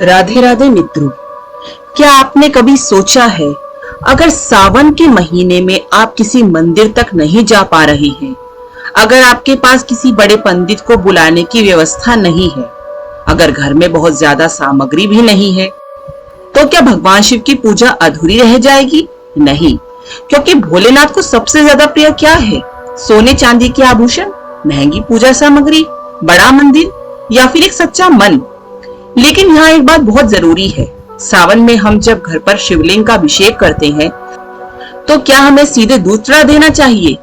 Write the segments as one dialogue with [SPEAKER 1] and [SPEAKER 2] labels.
[SPEAKER 1] राधे राधे मित्रों, क्या आपने कभी सोचा है अगर सावन के महीने में आप किसी मंदिर तक नहीं जा पा रहे हैं, अगर आपके पास किसी बड़े पंडित को बुलाने की व्यवस्था नहीं है, अगर घर में बहुत ज्यादा सामग्री भी नहीं है, तो क्या भगवान शिव की पूजा अधूरी रह जाएगी? नहीं, क्योंकि भोलेनाथ को सबसे ज्यादा प्रिय क्या है? सोने चांदी के आभूषण, महंगी पूजा सामग्री, बड़ा मंदिर या फिर एक सच्चा मन। लेकिन यहाँ एक बात बहुत जरूरी है, सावन में हम जब घर पर शिवलिंग का अभिषेक करते हैं तो क्या हमें सीधे दूध चढ़ा देना चाहिए?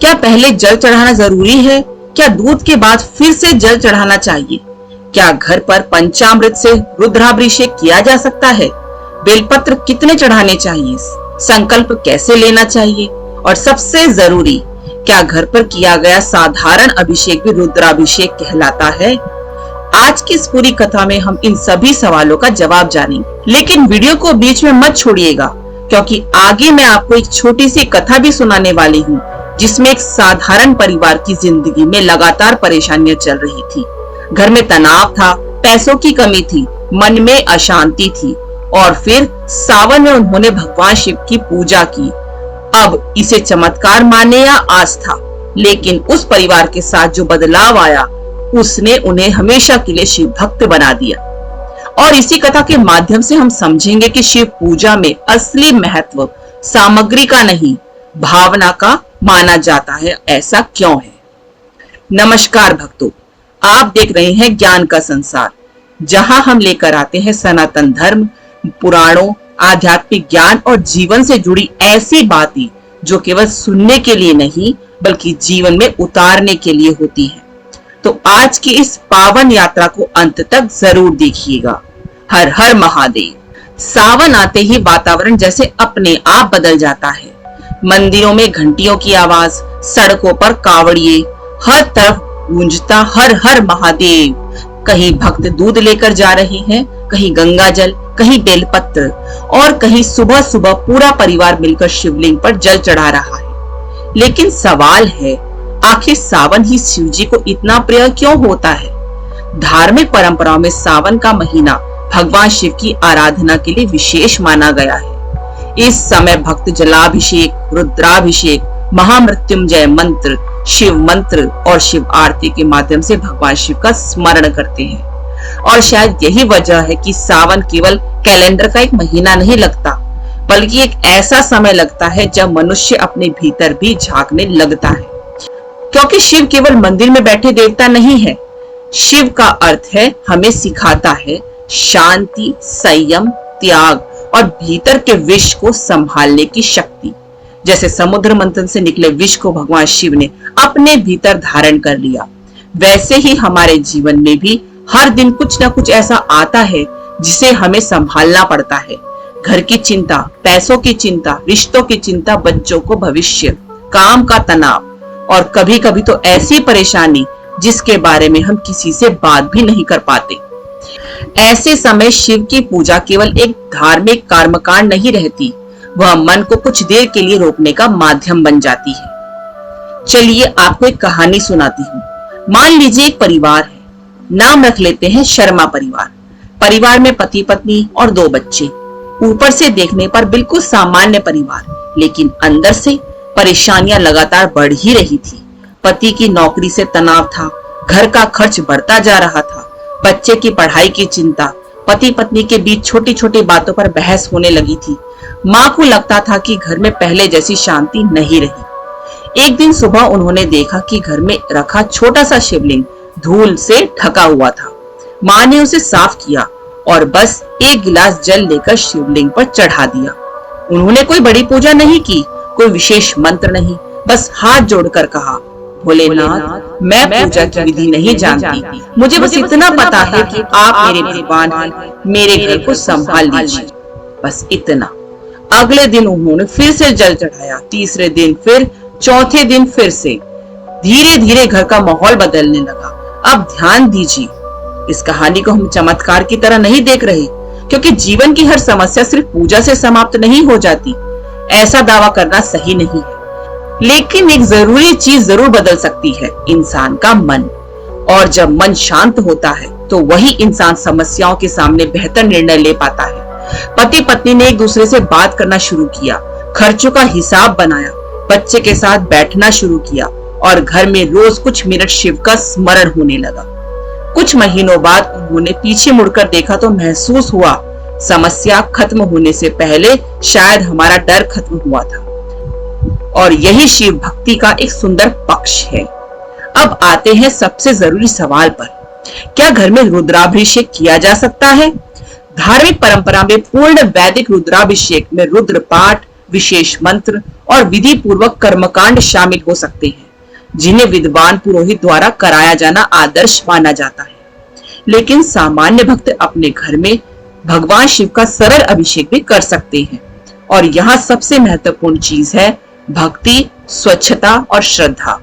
[SPEAKER 1] क्या पहले जल चढ़ाना जरूरी है? क्या दूध के बाद फिर से जल चढ़ाना चाहिए? क्या घर पर पंचामृत से रुद्राभिषेक किया जा सकता है? बेलपत्र कितने चढ़ाने चाहिए? संकल्प कैसे लेना चाहिए? और सबसे जरूरी, क्या घर पर किया गया साधारण अभिषेक भी रुद्राभिषेक कहलाता है? आज की इस पूरी कथा में हम इन सभी सवालों का जवाब जानेंगे। लेकिन वीडियो को बीच में मत छोड़िएगा, क्योंकि आगे मैं आपको एक छोटी सी कथा भी सुनाने वाली हूँ, जिसमें एक साधारण परिवार की जिंदगी में लगातार परेशानियां चल रही थी। घर में तनाव था, पैसों की कमी थी, मन में अशांति थी, और फिर सावन में उन्होंने भगवान शिव की पूजा की। अब इसे चमत्कार माने या आस्था, लेकिन उस परिवार के साथ जो बदलाव आया उसने उन्हें हमेशा के लिए शिव भक्त बना दिया। और इसी कथा के माध्यम से हम समझेंगे कि शिव पूजा में असली महत्व सामग्री का नहीं, भावना का माना जाता है। ऐसा क्यों है? नमस्कार भक्तों, आप देख रहे हैं ज्ञान का संसार, जहां हम लेकर आते हैं सनातन धर्म, पुराणों, आध्यात्मिक ज्ञान और जीवन से जुड़ी ऐसी बातें जो केवल सुनने के लिए नहीं बल्कि जीवन में उतारने के लिए होती हैं। तो आज की इस पावन यात्रा को अंत तक जरूर देखिएगा। हर हर महादेव। सावन आते ही वातावरण जैसे अपने आप बदल जाता है। मंदिरों में घंटियों की आवाज, सड़कों पर कावड़िए, हर तरफ गूंजता हर हर महादेव। कहीं भक्त दूध लेकर जा रहे हैं, कहीं गंगा जल, कहीं बेलपत्र, और कहीं सुबह सुबह पूरा परिवार मिलकर शिवलिंग पर जल चढ़ा रहा है। लेकिन सवाल है, आखिर सावन ही शिव जी को इतना प्रिय क्यों होता है? धार्मिक परंपराओं में सावन का महीना भगवान शिव की आराधना के लिए विशेष माना गया है। इस समय भक्त जलाभिषेक, रुद्राभिषेक, महामृत्युंजय मंत्र, शिव मंत्र और शिव आरती के माध्यम से भगवान शिव का स्मरण करते हैं। और शायद यही वजह है कि सावन केवल कैलेंडर का एक महीना नहीं लगता, बल्कि एक ऐसा समय लगता है जब मनुष्य अपने भीतर भी झांकने लगता है। क्योंकि शिव केवल मंदिर में बैठे देवता नहीं है। शिव का अर्थ है हमें सिखाता है शांति, संयम, त्याग और भीतर के विष को संभालने की शक्ति। जैसे समुद्र मंथन से निकले विष को भगवान शिव ने अपने भीतर धारण कर लिया, वैसे ही हमारे जीवन में भी हर दिन कुछ ना कुछ ऐसा आता है जिसे हमें संभालना पड़ता है। घर की चिंता, पैसों की चिंता, रिश्तों की चिंता, बच्चों को भविष्य, काम का तनाव, और कभी कभी तो ऐसी परेशानी जिसके बारे में हम किसी से बात भी नहीं कर पाते। ऐसे समय शिव की पूजा केवल एक धार्मिक कर्मकांड नहीं रहती, वह मन को कुछ देर के लिए रोकने का माध्यम बन जाती है। चलिए आपको एक कहानी सुनाती हूँ। मान लीजिए एक परिवार है, नाम रख लेते हैं शर्मा परिवार। परिवार में पति पत्नी और 2 बच्चे। ऊपर से देखने पर बिल्कुल सामान्य परिवार, लेकिन अंदर से परेशानियां लगातार बढ़ ही रही थी। पति की नौकरी से तनाव था, घर का खर्च बढ़ता जा रहा था, बच्चे की पढ़ाई की चिंता, पति पत्नी के बीच छोटी छोटी बातों पर बहस होने लगी थी। माँ को लगता था कि घर में पहले जैसी शांति नहीं रही। एक दिन सुबह उन्होंने देखा कि घर में रखा छोटा सा शिवलिंग धूल से ढका हुआ था। माँ ने उसे साफ किया और बस एक गिलास जल लेकर शिवलिंग पर चढ़ा दिया। उन्होंने कोई बड़ी पूजा नहीं की, कोई विशेष मंत्र नहीं, बस हाथ जोड़कर कहा, भोलेनाथ, मैं पूजा की विधि नहीं जानती, मुझे बस इतना पता है कि आप मेरे भगवान हैं, मेरे घर को संभाल लीजिए, बस इतना। अगले दिन उन्होंने फिर से जल चढ़ाया, तीसरे दिन फिर, चौथे दिन फिर से। धीरे धीरे घर का माहौल बदलने लगा। अब ध्यान दीजिए, इस कहानी को हम चमत्कार की तरह नहीं देख रहे, क्योंकि जीवन की हर समस्या सिर्फ पूजा से समाप्त नहीं हो जाती। ऐसा दावा करना सही नहीं है, लेकिन एक जरूरी चीज जरूर बदल सकती है, इंसान का मन। और जब मन शांत होता है तो वही इंसान समस्याओं के सामने बेहतर निर्णय ले पाता है। पति पत्नी ने एक दूसरे से बात करना शुरू किया, खर्चों का हिसाब बनाया, बच्चे के साथ बैठना शुरू किया और घर में रोज कुछ मिनट शिव का स्मरण होने लगा। कुछ महीनों बाद उन्होंने पीछे मुड़कर देखा तो महसूस हुआ समस्या खत्म होने से पहले शायद हमारा डर खत्म हुआ था। और यही शिव भक्ति का एक सुंदर पक्ष है। अब आते हैं सबसे जरूरी सवाल पर, क्या घर में रुद्राभिषेक किया जा सकता है? धार्मिक परंपरा में पूर्ण वैदिक रुद्राभिषेक में रुद्र पाठ, विशेष मंत्र और विधि पूर्वक कर्मकांड शामिल हो सकते हैं, जिन्हें विद्वान पुरोहित द्वारा कराया जाना आदर्श माना जाता है। लेकिन सामान्य भक्त अपने घर में भगवान शिव का सरल अभिषेक भी कर सकते हैं। और यहाँ सबसे महत्वपूर्ण चीज है भक्ति, स्वच्छता और श्रद्धा।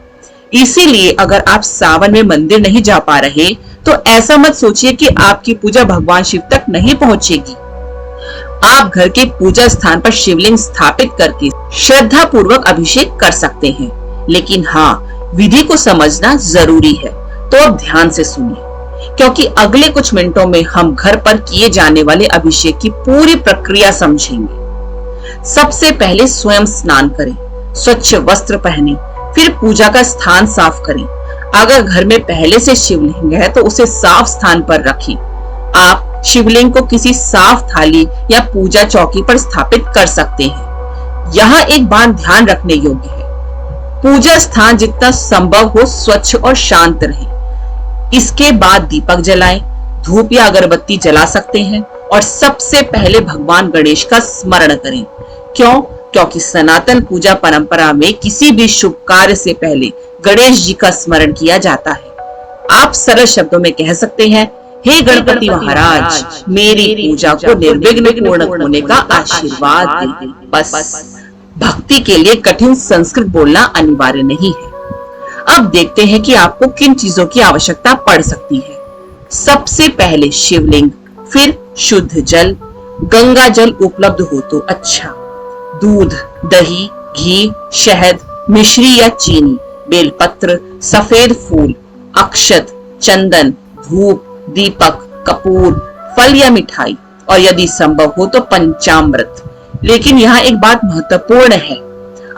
[SPEAKER 1] इसीलिए अगर आप सावन में मंदिर नहीं जा पा रहे तो ऐसा मत सोचिए कि आपकी पूजा भगवान शिव तक नहीं पहुंचेगी। आप घर के पूजा स्थान पर शिवलिंग स्थापित करके श्रद्धा पूर्वक अभिषेक कर सकते हैं। लेकिन हाँ, विधि को समझना जरूरी है, तो अब ध्यान से सुनिए, क्योंकि अगले कुछ मिनटों में हम घर पर किए जाने वाले अभिषेक की पूरी प्रक्रिया समझेंगे। सबसे पहले स्वयं स्नान करें, स्वच्छ वस्त्र पहने, फिर पूजा का स्थान साफ करें। अगर घर में पहले से शिवलिंग है तो उसे साफ स्थान पर रखें। आप शिवलिंग को किसी साफ थाली या पूजा चौकी पर स्थापित कर सकते हैं। यहाँ एक बात ध्यान रखने योग्य है, पूजा स्थान जितना संभव हो स्वच्छ और शांत रहे। इसके बाद दीपक जलाएं, धूप या अगरबत्ती जला सकते हैं और सबसे पहले भगवान गणेश का स्मरण करें। क्यों? क्योंकि सनातन पूजा परंपरा में किसी भी शुभ कार्य से पहले गणेश जी का स्मरण किया जाता है। आप सरल शब्दों में कह सकते हैं, हे गणपति महाराज, मेरी पूजा को निर्विघ्न पूर्ण होने का आशीर्वाद दे। बस भक्ति के लिए कठिन संस्कृत बोलना अनिवार्य नहीं है। अब देखते हैं कि आपको किन चीजों की आवश्यकता पड़ सकती है। सबसे पहले शिवलिंग, फिर शुद्ध जल, गंगा जल उपलब्ध हो तो अच्छा, दूध, दही, घी, शहद, मिश्री या चीनी, बेलपत्र, सफेद फूल, अक्षत, चंदन, धूप, दीपक, कपूर, फल या मिठाई और यदि संभव हो तो पंचामृत। लेकिन यहाँ एक बात महत्वपूर्ण है,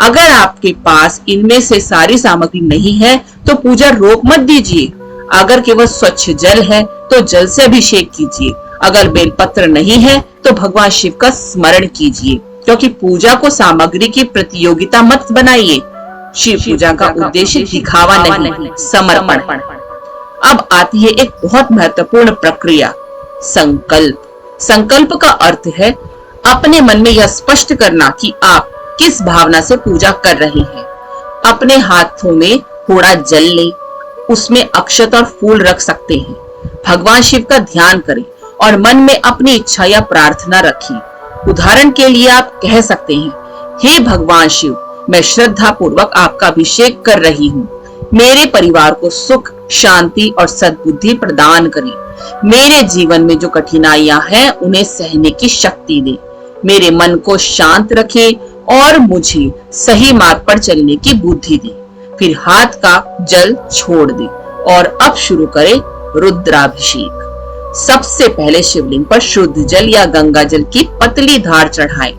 [SPEAKER 1] अगर आपके पास इनमें से सारी सामग्री नहीं है तो पूजा रोक मत दीजिए। अगर केवल स्वच्छ जल है तो जल से अभिषेक कीजिए। अगर बेलपत्र नहीं है तो भगवान शिव का स्मरण कीजिए, क्योंकि पूजा को सामग्री की प्रतियोगिता मत बनाइए। शिव पूजा का उद्देश्य दिखावा नहीं, समर्पण। अब आती है एक बहुत महत्वपूर्ण प्रक्रिया, संकल्प। संकल्प का अर्थ है अपने मन में यह स्पष्ट करना कि आप किस भावना से पूजा कर रहे हैं। अपने हाथों में थोड़ा जल लें, उसमें अक्षत और फूल रख सकते हैं। भगवान शिव का ध्यान करें और मन में अपनी इच्छा या प्रार्थना रखें। उदाहरण के लिए आप कह सकते हैं, हे भगवान शिव, मैं श्रद्धा पूर्वक आपका अभिषेक कर रही हूँ। मेरे परिवार को सुख, शांति और सद्बुद्धि प्रदान करें। मेरे जीवन में जो कठिनाइयां हैं उन्हें सहने की शक्ति दे। मेरे मन को शांत रखे और मुझे सही मार्ग पर चलने की बुद्धि दे। फिर हाथ का जल छोड़ दे और अब शुरू करें रुद्राभिषेक। सबसे पहले शिवलिंग पर शुद्ध जल या गंगा जल की पतली धार चढ़ाएं।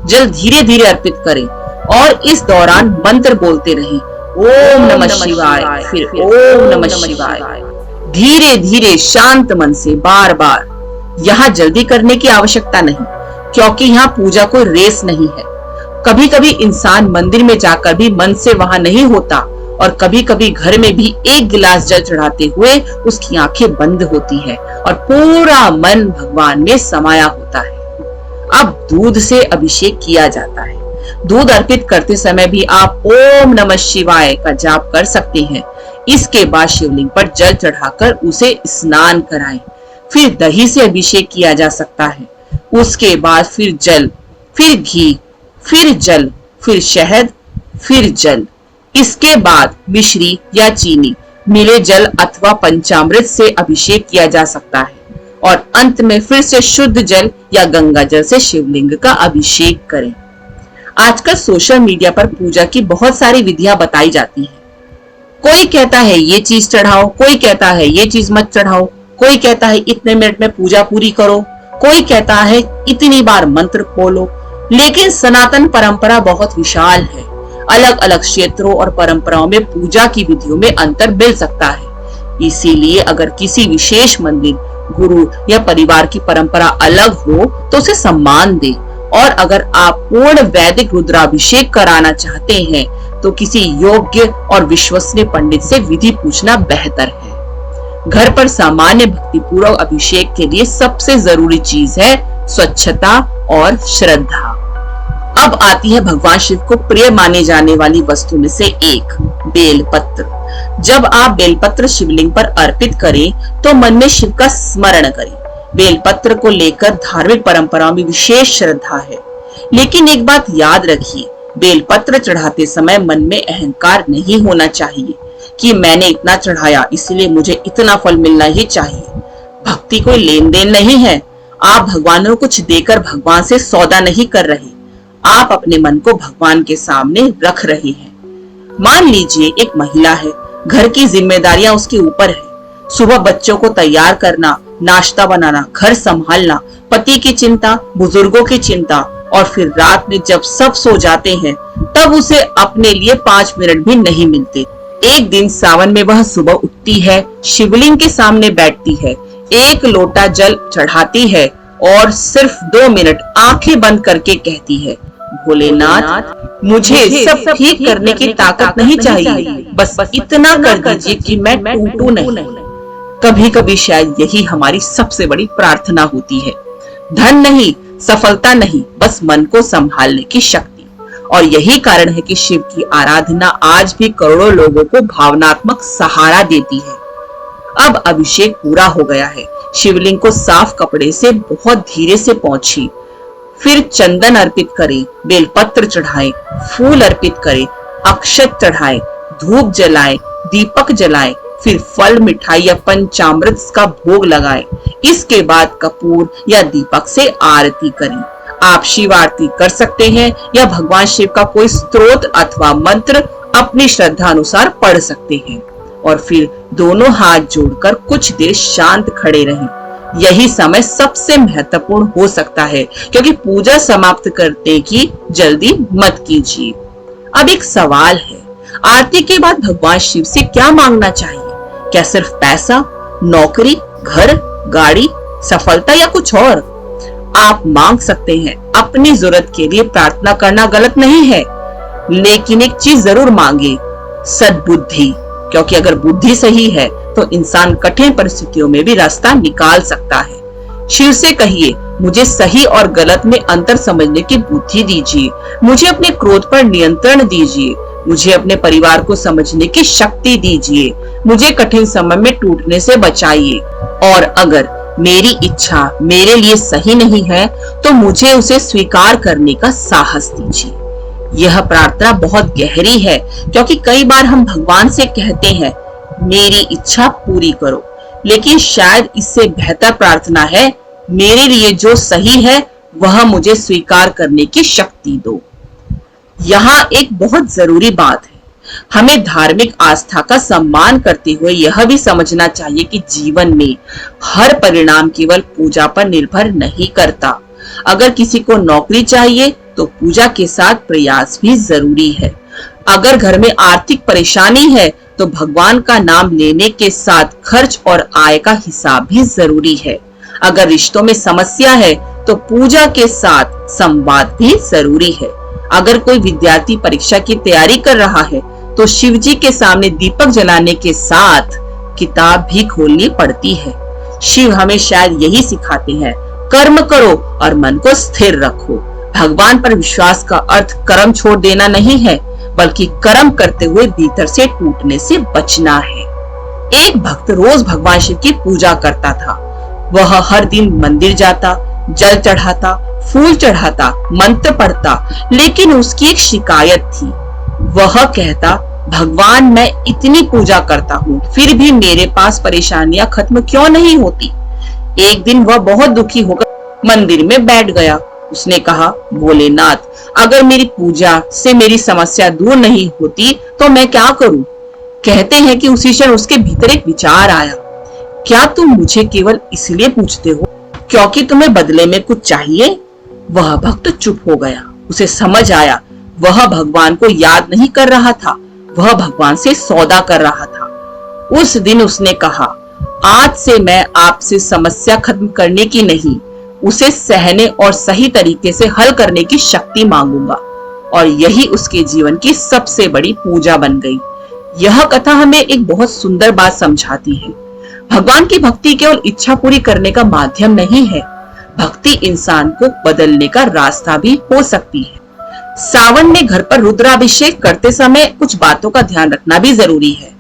[SPEAKER 1] जल धीरे धीरे अर्पित करें और इस दौरान मंत्र बोलते रहें, ओम नमः शिवाय, फिर ओम नमः शिवाय। धीरे धीरे शांत मन से बार बार। यहाँ जल्दी करने की आवश्यकता नहीं, क्योंकि यहाँ पूजा कोई रेस नहीं है। कभी कभी इंसान मंदिर में जाकर भी मन से वहां नहीं होता और कभी कभी घर में भी एक गिलास जल चढ़ाते हुए उसकी आंखें बंद होती है और पूरा मन भगवान में समाया होता है। अब दूध से अभिषेक किया जाता है। दूध अर्पित करते समय भी आप ओम नमः शिवाय का जाप कर सकते हैं। इसके बाद शिवलिंग पर जल चढ़ाकर उसे स्नान कराएं। फिर दही से अभिषेक किया जा सकता है। उसके बाद फिर जल, फिर घी, फिर जल, फिर शहद, फिर जल। इसके बाद मिश्री या चीनी, मिले जल अथवा पंचामृत से अभिषेक किया जा सकता है और अंत में फिर से शुद्ध जल या गंगा जल से शिवलिंग का अभिषेक करें। आजकल सोशल मीडिया पर पूजा की बहुत सारी विधियां बताई जाती हैं, कोई कहता है ये चीज चढ़ाओ, कोई कहता है ये चीज मत चढ़ाओ, कोई कहता है इतने मिनट में पूजा पूरी करो, कोई कहता है इतनी बार मंत्र बोलो। लेकिन सनातन परंपरा बहुत विशाल है। अलग अलग क्षेत्रों और परंपराओं में पूजा की विधियों में अंतर मिल सकता है। इसीलिए अगर किसी विशेष मंदिर, गुरु या परिवार की परंपरा अलग हो तो उसे सम्मान दे, और अगर आप पूर्ण वैदिक रुद्राभिषेक कराना चाहते हैं तो किसी योग्य और विश्वसनीय पंडित से विधि पूछना बेहतर है। घर पर सामान्य भक्तिपूर्वक अभिषेक के लिए सबसे जरूरी चीज है स्वच्छता और श्रद्धा। अब आती है भगवान शिव को प्रिय माने जाने वाली वस्तु में से एक, बेलपत्र। जब आप बेलपत्र शिवलिंग पर अर्पित करें तो मन में शिव का स्मरण करें। बेलपत्र को लेकर धार्मिक परंपराओं में विशेष श्रद्धा है। लेकिन एक बात याद रखिए, बेलपत्र चढ़ाते समय मन में अहंकार नहीं होना चाहिए कि मैंने इतना चढ़ाया इसलिए मुझे इतना फल मिलना ही चाहिए। भक्ति कोई लेन देन नहीं है। आप भगवान को कुछ देकर भगवान से सौदा नहीं कर रहे, आप अपने मन को भगवान के सामने रख रहे हैं। मान लीजिए एक महिला है, घर की जिम्मेदारियां उसके ऊपर है। सुबह बच्चों को तैयार करना, नाश्ता बनाना, घर संभालना, पति की चिंता, बुजुर्गों की चिंता, और फिर रात में जब सब सो जाते हैं तब उसे अपने लिए 5 मिनट भी नहीं मिलते। एक दिन सावन में वह सुबह उठती है, शिवलिंग के सामने बैठती है, एक लोटा जल चढ़ाती है और सिर्फ 2 मिनट आंखें बंद करके कहती है, भोलेनाथ मुझे सब ठीक करने की ताकत नहीं चाहिए, बस इतना कर दीजिए कि मैं टूटू नहीं। कभी कभी शायद यही हमारी सबसे बड़ी प्रार्थना होती है। धन नहीं, सफलता नहीं, बस मन को संभालने की शक्ति। और यही कारण है कि शिव की आराधना आज भी करोड़ों लोगों को भावनात्मक सहारा देती है। अब अभिषेक पूरा हो गया है। शिवलिंग को साफ कपड़े से बहुत धीरे से पोंछी, फिर चंदन अर्पित करें, बेलपत्र चढ़ाएं, फूल अर्पित करें, अक्षत चढ़ाएं, धूप जलाएं, दीपक जलाएं, फिर फल, मिठाई या पंचामृत का भोग लगाएं। इसके बाद कपूर या दीपक से आरती करें। आप शिव आरती कर सकते हैं या भगवान शिव का कोई स्तोत्र अथवा मंत्र अपनी श्रद्धा अनुसार पढ़ सकते हैं, और फिर दोनों हाथ जोड़कर कुछ देर शांत खड़े रहें। यही समय सबसे महत्वपूर्ण हो सकता है, क्योंकि पूजा समाप्त करने की जल्दी मत कीजिए। अब एक सवाल है, आरती के बाद भगवान शिव से क्या मांगना चाहिए? क्या सिर्फ पैसा, नौकरी, घर, गाड़ी, सफलता या कुछ और? आप मांग सकते हैं। अपनी जरूरत के लिए प्रार्थना करना गलत नहीं है, लेकिन एक चीज जरूर मांगे, सद्बुद्धि। क्योंकि अगर बुद्धि सही है तो इंसान कठिन परिस्थितियों में भी रास्ता निकाल सकता है। शिव से कहिए, मुझे सही और गलत में अंतर समझने की बुद्धि दीजिए, मुझे अपने क्रोध पर नियंत्रण दीजिए, मुझे अपने परिवार को समझने की शक्ति दीजिए, मुझे कठिन समय में टूटने से बचाइए, और अगर मेरी इच्छा मेरे लिए सही नहीं है तो मुझे उसे स्वीकार करने का साहस दीजिए। यह प्रार्थना बहुत गहरी है, क्योंकि कई बार हम भगवान से कहते हैं, मेरी इच्छा पूरी करो, लेकिन शायद इससे बेहतर प्रार्थना है, मेरे लिए जो सही है वह मुझे स्वीकार करने की शक्ति दो। यहाँ एक बहुत जरूरी बात है, हमें धार्मिक आस्था का सम्मान करते हुए यह भी समझना चाहिए कि जीवन में हर परिणाम केवल पूजा पर निर्भर नहीं करता। अगर किसी को नौकरी चाहिए तो पूजा के साथ प्रयास भी जरूरी है। अगर घर में आर्थिक परेशानी है तो भगवान का नाम लेने के साथ खर्च और आय का हिसाब भी जरूरी है। अगर रिश्तों में समस्या है तो पूजा के साथ संवाद भी जरूरी है। अगर कोई विद्यार्थी परीक्षा की तैयारी कर रहा है तो शिव जी के सामने दीपक जलाने के साथ किताब भी खोलनी पड़ती है। शिव हमें शायद यही सिखाते हैं, कर्म करो और मन को स्थिर रखो। भगवान पर विश्वास का अर्थ कर्म छोड़ देना नहीं है, बल्कि कर्म करते हुए भीतर से टूटने से बचना है। एक भक्त रोज भगवान शिव की पूजा करता था। वह हर दिन मंदिर जाता, जल चढ़ाता, फूल चढ़ाता, मंत्र पढ़ता, लेकिन उसकी एक शिकायत थी। वह कहता, भगवान मैं इतनी पूजा करता हूँ फिर भी मेरे पास परेशानियां खत्म क्यों नहीं होती। एक दिन वह बहुत दुखी होकर मंदिर में बैठ गया। उसने कहा, भोलेनाथ अगर मेरी पूजा से मेरी समस्या दूर नहीं होती तो मैं क्या करूं? कहते हैं कि उसी क्षण उसके भीतर एक विचार आया, क्या तुम मुझे केवल इसलिए पूछते हो क्योंकि तुम्हें बदले में कुछ चाहिए? वह भक्त चुप हो गया। उसे समझ आया वह भगवान को याद नहीं कर रहा था, वह भगवान से सौदा कर रहा था। उस दिन उसने कहा, आज से मैं आपसे समस्या खत्म करने की नहीं, उसे सहने और सही तरीके से हल करने की शक्ति मांगूंगा। और यही उसके जीवन की सबसे बड़ी पूजा बन गई। यह कथा हमें एक बहुत सुंदर बात समझाती है। भगवान की भक्ति केवल इच्छा पूरी करने का माध्यम नहीं है, भक्ति इंसान को बदलने का रास्ता भी हो सकती है। सावन में घर पर रुद्राभिषेक करते समय कुछ बातों का ध्यान रखना भी जरूरी है।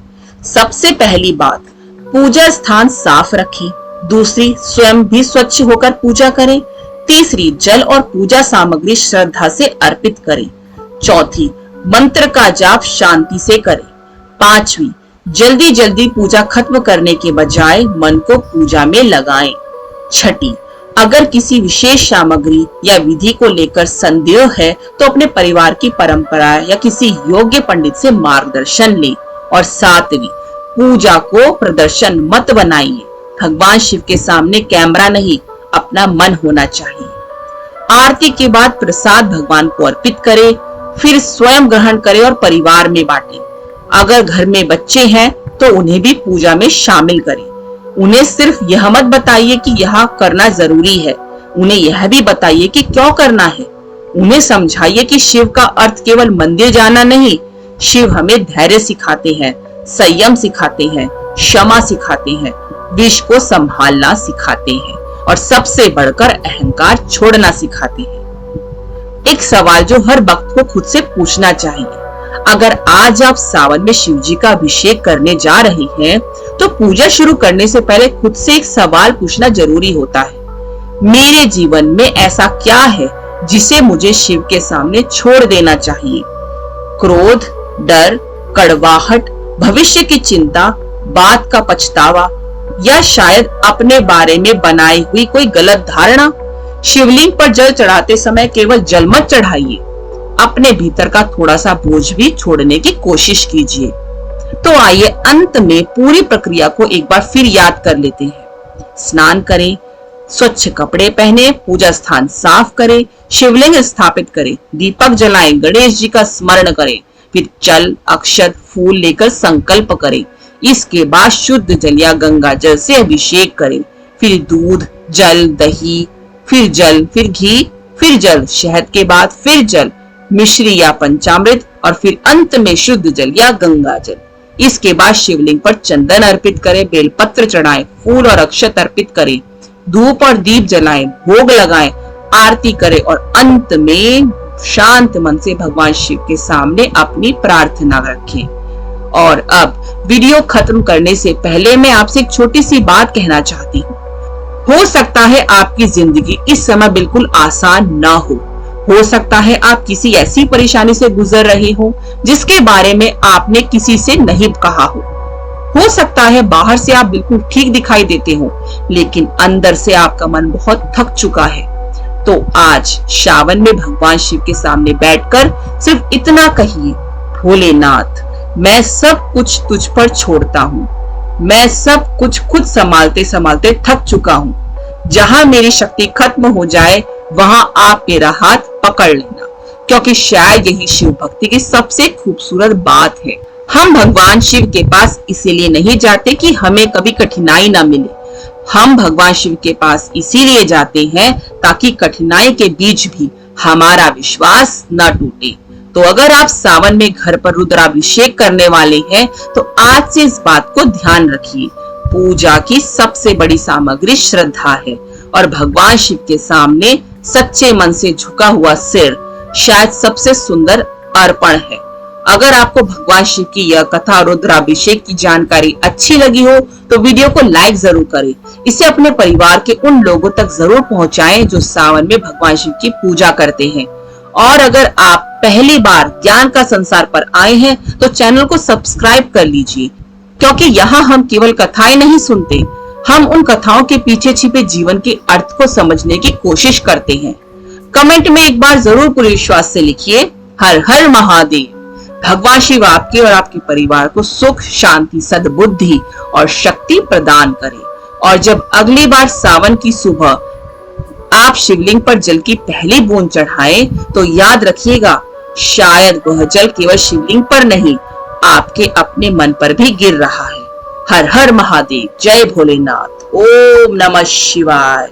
[SPEAKER 1] सबसे पहली बात, पूजा स्थान साफ रखें। दूसरी, स्वयं भी स्वच्छ होकर पूजा करें। तीसरी, जल और पूजा सामग्री श्रद्धा से अर्पित करें। चौथी, मंत्र का जाप शांति से करें। पांचवी, जल्दी जल्दी पूजा खत्म करने के बजाय मन को पूजा में लगाएं। छठी, अगर किसी विशेष सामग्री या विधि को लेकर संदेह है तो अपने परिवार की परंपरा या किसी योग्य पंडित से मार्गदर्शन लें। और सातवीं, पूजा को प्रदर्शन मत बनाइए। भगवान शिव के सामने कैमरा नहीं, अपना मन होना चाहिए। आरती के बाद प्रसाद भगवान को अर्पित करें, फिर स्वयं ग्रहण करें और परिवार में बांटें। अगर घर में बच्चे हैं तो उन्हें भी पूजा में शामिल करें। उन्हें सिर्फ यह मत बताइए कि यह करना जरूरी है, उन्हें यह भी बताइए कि क्यों करना है। उन्हें समझाइए कि शिव का अर्थ केवल मंदिर जाना नहीं, शिव हमें धैर्य सिखाते हैं, संयम सिखाते हैं, क्षमा सिखाते हैं, विष को संभालना सिखाते हैं और सबसे बढ़कर अहंकार छोड़ना सिखाते हैं। एक सवाल जो हर भक्त को खुद से पूछना चाहिए, अगर आज आप सावन में शिव जी का अभिषेक करने जा रहे हैं तो पूजा शुरू करने से पहले खुद से एक सवाल पूछना जरूरी होता है, मेरे जीवन में ऐसा क्या है जिसे मुझे शिव के सामने छोड़ देना चाहिए? क्रोध, डर, कड़वाहट, भविष्य की चिंता, बात का पछतावा या शायद अपने बारे में बनाई हुई कोई गलत धारणा? शिवलिंग पर जल चढ़ाते समय केवल जल मत चढ़ाइए, अपने भीतर का थोड़ा सा बोझ भी छोड़ने की कोशिश कीजिए। तो आइए अंत में पूरी प्रक्रिया को एक बार फिर याद कर लेते हैं। स्नान करें, स्वच्छ कपड़े पहने, पूजा स्थान साफ करें, शिवलिंग स्थापित करें, दीपक जलाएं, गणेश जी का स्मरण करें, फिर जल, अक्षत, फूल लेकर संकल्प करें। इसके बाद शुद्ध जल या गंगा जल से अभिषेक करें, फिर दूध, जल, दही, फिर जल, फिर घी, फिर जल, शहद के बाद फिर जल, मिश्री या पंचामृत और फिर अंत में शुद्ध जल या गंगा जल। इसके बाद शिवलिंग पर चंदन अर्पित करें, बेलपत्र चढ़ाएं, फूल और अक्षत अर्पित करें, धूप और दीप जलाएं, भोग लगाएं, आरती करें और अंत में शांत मन से भगवान शिव के सामने अपनी प्रार्थना रखें। और अब वीडियो खत्म करने से पहले मैं आपसे एक छोटी सी बात कहना चाहती हूँ। हो सकता है आपकी जिंदगी इस समय बिल्कुल आसान ना हो सकता है आप किसी ऐसी परेशानी से गुजर रहे हो जिसके बारे में आपने किसी से नहीं कहा हो सकता है बाहर से आप बिल्कुल ठीक दिखाई देते हो लेकिन अंदर से आपका मन बहुत थक चुका है। तो आज सावन में भगवान शिव के सामने बैठकर सिर्फ इतना कहिए, भोलेनाथ, मैं सब कुछ तुझ पर छोड़ता हूँ, मैं सब कुछ खुद संभालते संभालते थक चुका हूँ, जहाँ मेरी शक्ति खत्म हो जाए वहां आप मेरा हाथ पकड़ लेना, क्योंकि शायद यही शिव भक्ति की सबसे खूबसूरत बात है। हम भगवान शिव के पास इसीलिए नहीं जाते कि हमें कभी कठिनाई ना मिले, हम भगवान शिव के पास इसीलिए जाते हैं ताकि कठिनाई के बीच भी हमारा विश्वास न टूटे। तो अगर आप सावन में घर पर रुद्राभिषेक करने वाले हैं तो आज से इस बात को ध्यान रखिए, पूजा की सबसे बड़ी सामग्री श्रद्धा है और भगवान शिव के सामने सच्चे मन से झुका हुआ सिर शायद सबसे सुंदर अर्पण है। अगर आपको भगवान शिव की यह कथा रुद्राभिषेक की जानकारी अच्छी लगी हो तो वीडियो को लाइक जरूर करें, इसे अपने परिवार के उन लोगों तक जरूर पहुंचाएं जो सावन में भगवान शिव की पूजा करते हैं। और अगर आप पहली बार ज्ञान का संसार पर आए हैं तो चैनल को सब्सक्राइब कर लीजिए, क्योंकि यहाँ हम केवल कथाएं नहीं सुनते, हम उन कथाओं के पीछे छिपे जीवन के अर्थ को समझने की कोशिश करते हैं। कमेंट में एक बार जरूर पूरे विश्वास से लिखिए, हर हर महादेव। भगवान शिव आपके और आपके परिवार को सुख, शांति, सद्बुद्धि और शक्ति प्रदान करे। और जब अगली बार सावन की सुबह आप शिवलिंग पर जल की पहली बूंद चढ़ाएं तो याद रखिएगा, शायद वह जल केवल शिवलिंग पर नहीं, आपके अपने मन पर भी गिर रहा है। हर हर महादेव, जय भोलेनाथ, ओम नमः शिवाय।